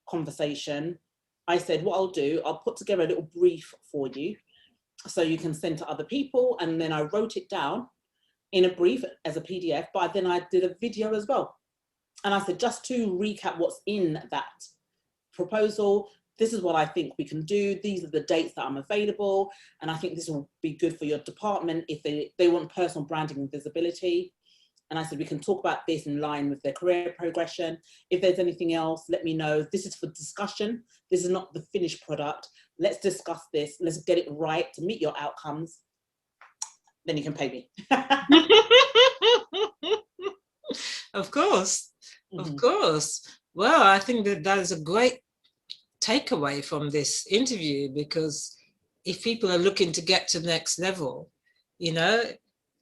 conversation, I said, what I'll do, I'll put together a little brief for you so you can send to other people. And then I wrote it down in a brief as a PDF, but then I did a video as well. And I said, just to recap what's in that proposal, this is what I think we can do. These are the dates that I'm available. And I think this will be good for your department if they want personal branding and visibility. And I said, we can talk about this in line with their career progression. If there's anything else, let me know. This is for discussion. This is not the finished product. Let's discuss this. Let's get it right to meet your outcomes. Then you can pay me. Of course, of course. Well, I think that is a great takeaway from this interview, because if people are looking to get to the next level, you know,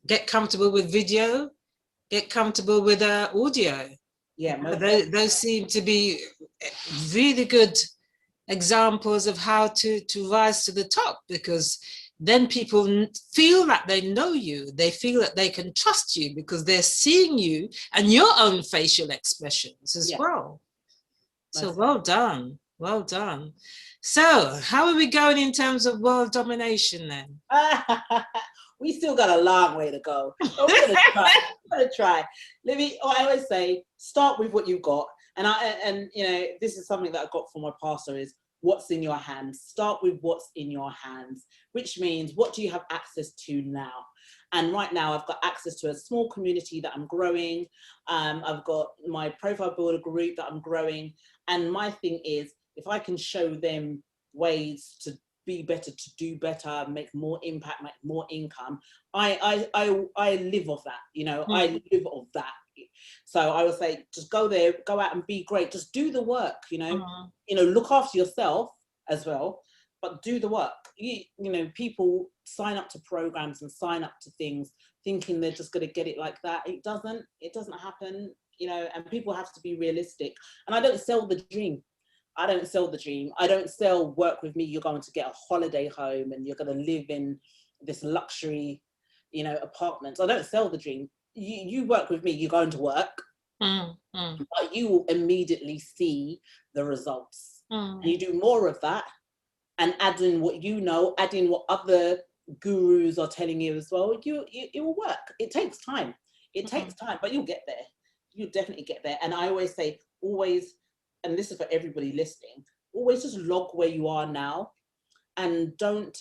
get comfortable with video, get comfortable with audio. Yeah, those seem to be really good examples of how to rise to the top, because then people feel that they know you, they feel that they can trust you because they're seeing you and your own facial expressions as well. So well done, well done. So how are we going in terms of world domination then? We still got a long way to go. We're gonna try. I always say, start with what you've got. And you know, this is something that I got from my pastor, is what's in your hands. Start with what's in your hands, which means, what do you have access to now? And right now I've got access to a small community that I'm growing. I've got my profile builder group that I'm growing. And my thing is, if I can show them ways to be better, to do better, make more impact, make more income, I live off that, you know, I live off that. So I would say, just go there, go out and be great. Just do the work, you know, you know, look after yourself as well, but do the work. You know, people sign up to programs and sign up to things thinking they're just going to get it like that. It doesn't happen, you know, and people have to be realistic. And I don't sell the dream. I don't sell the dream. I don't sell, work with me, you're going to get a holiday home and you're going to live in this luxury, you know, apartment. I don't sell the dream. You work with me, you're going to work, but you will immediately see the results. And you do more of that and add in what you know, add in what other gurus are telling you as well, it will work. It takes time. It takes time, but you'll get there. You'll definitely get there. And I always say, always, and this is for everybody listening, always just log where you are now, and don't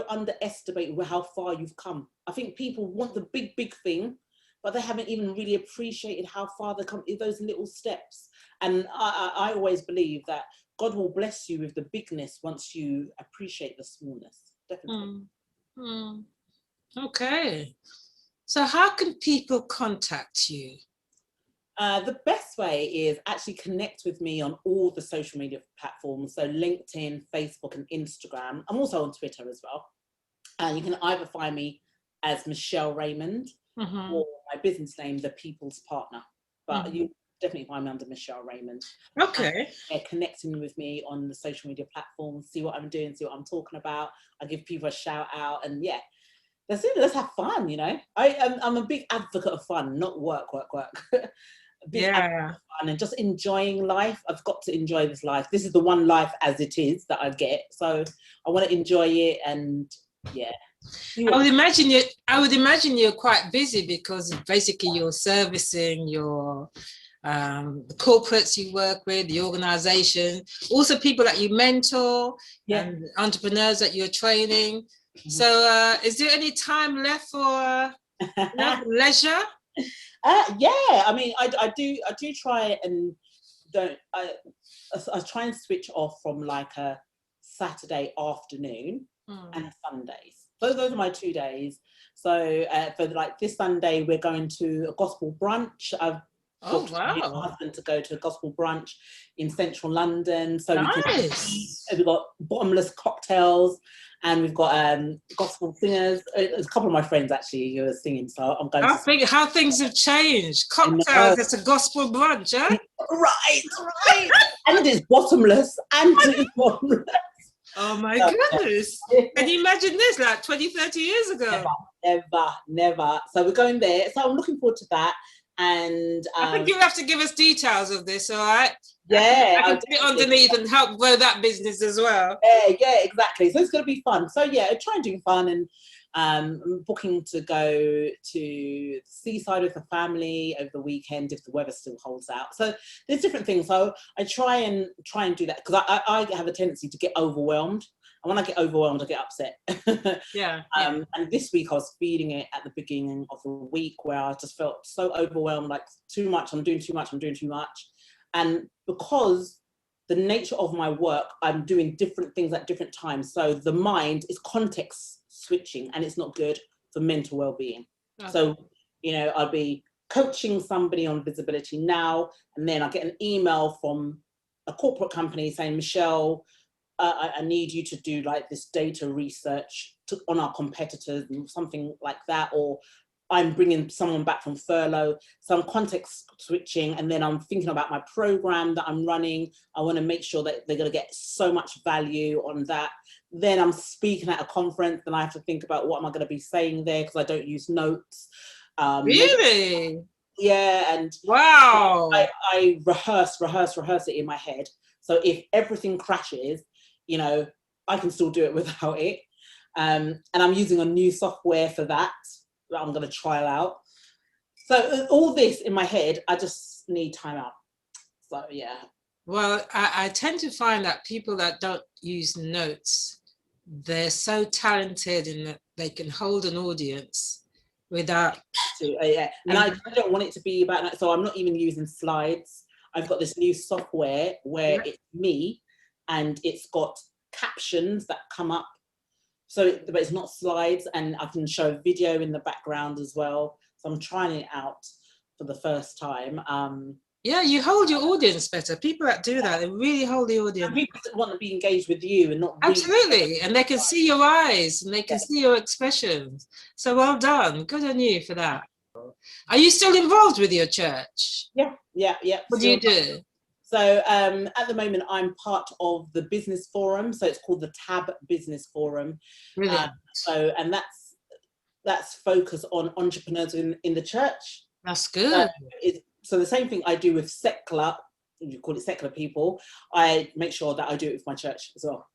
underestimate how far you've come. I think people want the big thing, but they haven't even really appreciated how far they come in those little steps. And I always believe that God will bless you with the bigness once you appreciate the smallness. Definitely. Okay. So how can people contact you? The best way is actually connect with me on all the social media platforms. So LinkedIn, Facebook and Instagram. I'm also on Twitter as well. And you can either find me as Michell Raymond or my business name, The People's Partner. But you definitely find me under Michell Raymond. Okay. And connecting with me on the social media platforms, see what I'm doing, see what I'm talking about. I give people a shout out, and yeah, let's have fun, you know. I'm a big advocate of fun, not work. Fun and just enjoying life. I've got to enjoy this life. This is the one life as it is that I get, so I want to enjoy it. And yeah, I would imagine you're quite busy, because basically you're servicing your the corporates you work with, the organization, also people that you mentor, and entrepreneurs that you're training. So is there any time left for leisure? Yeah, I mean, I do try and I try and switch off from like a Saturday afternoon and Sundays. Those are my 2 days. So for like this Sunday, we're going to a gospel brunch. I've booked my husband to go to a gospel brunch in central London. So we've got bottomless cocktails, and we've got gospel singers. There's a couple of my friends actually who are singing, so I'm going to... How things have changed. Cocktails, it's a gospel brunch, huh? Right. And it's bottomless. Oh my goodness. Can you imagine this, like 20, 30 years ago? Never. So we're going there. So I'm looking forward to that. And I think you'll have to give us details of this, all right? Yeah. I can put it underneath and help grow that business as well. Yeah, exactly. So it's going to be fun. So yeah, try and do fun. And I'm booking to go to the seaside with the family over the weekend if the weather still holds out. So there's different things. So I try and do that, because I have a tendency to get overwhelmed, And when I get overwhelmed, I get upset. Yeah. And this week I was feeling it at the beginning of the week, where I just felt so overwhelmed, like too much, I'm doing too much. And because the nature of my work, I'm doing different things at different times. So the mind is context switching, and it's not good for mental well-being. Okay. So, you know, I'll be coaching somebody on visibility now, and then I get an email from a corporate company saying, Michelle, I need you to do like this data research on our competitors and something like that, or I'm bringing someone back from furlough. So I'm context switching, and then I'm thinking about my program that I'm running. I want to make sure that they're going to get so much value on that. Then I'm speaking at a conference, and I have to think about what am I going to be saying there, because I don't use notes. Really? Yeah, and wow. I rehearse it in my head. So if everything crashes, you know, I can still do it without it. And I'm using a new software for that I'm going to trial out. So all this in my head, I just need time out. So yeah. Well, I tend to find that people that don't use notes, they're so talented in that they can hold an audience without. Yeah. And I don't want it to be about that. So I'm not even using slides. I've got this new software where it's me, and it's got captions that come up. So, but it's not slides, and I can show a video in the background as well. So I'm trying it out for the first time. Yeah, you hold your audience better. People that do that, they really hold the audience. And people want to be engaged with you and not absolutely, and they can see your eyes and they can see your expressions. So well done, good on you for that. Are you still involved with your church? Yeah. What do you do? So at the moment, I'm part of the business forum. So it's called the TAB Business Forum. Brilliant. And that's focused on entrepreneurs in the church. That's good. So the same thing I do with secular, you call it secular people, I make sure that I do it with my church as well.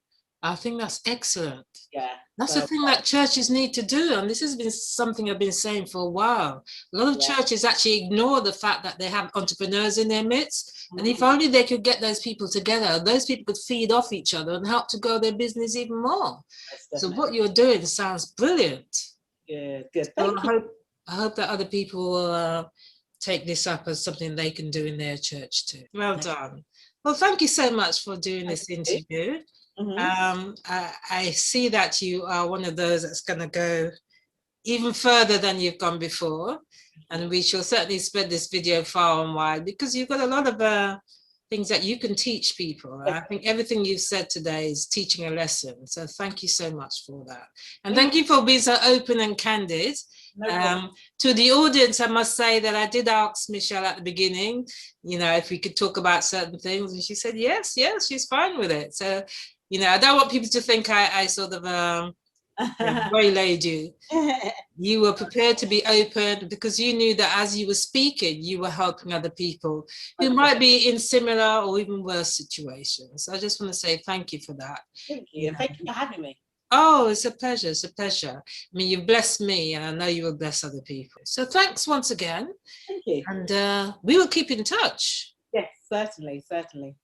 I think that's excellent. Yeah. That's the thing that churches need to do. And this has been something I've been saying for a while. A lot of churches actually ignore the fact that they have entrepreneurs in their midst. Mm-hmm. And if only they could get those people together, those people could feed off each other and help to grow their business even more. So what you're doing sounds brilliant. Yeah, good. I hope that other people will take this up as something they can do in their church too. Well done. Well, thank you so much for doing this interview. Mm-hmm. I see that you are one of those that's going to go even further than you've gone before, and we shall certainly spread this video far and wide, because you've got a lot of things that you can teach people. I think everything you've said today is teaching a lesson, so thank you so much for that, and thank you for being so open and candid. To the audience, I must say that I did ask Michelle at the beginning, you know, if we could talk about certain things, and she said yes, she's fine with it. So, you know, I don't want people to think I sort of waylaid you. You were prepared to be open because you knew that as you were speaking, you were helping other people who might be in similar or even worse situations. So I just want to say thank you for that. Thank you. Thank you for having me. Oh, it's a pleasure. It's a pleasure. I mean, you've blessed me, and I know you will bless other people. So thanks once again. Thank you. And we will keep in touch. Yes, certainly, certainly.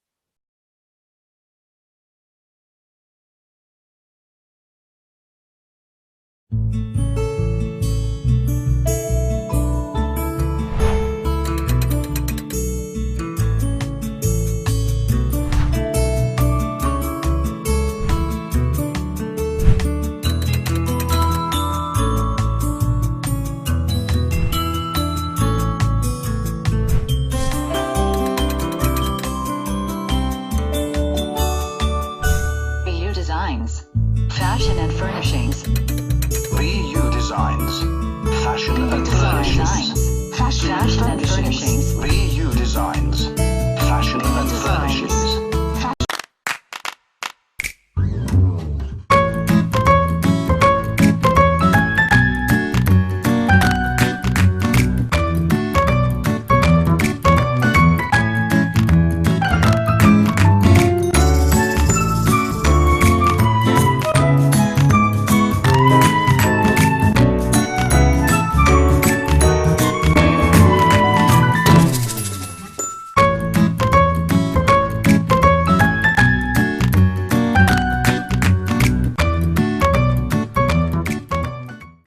Fashion and furnishings.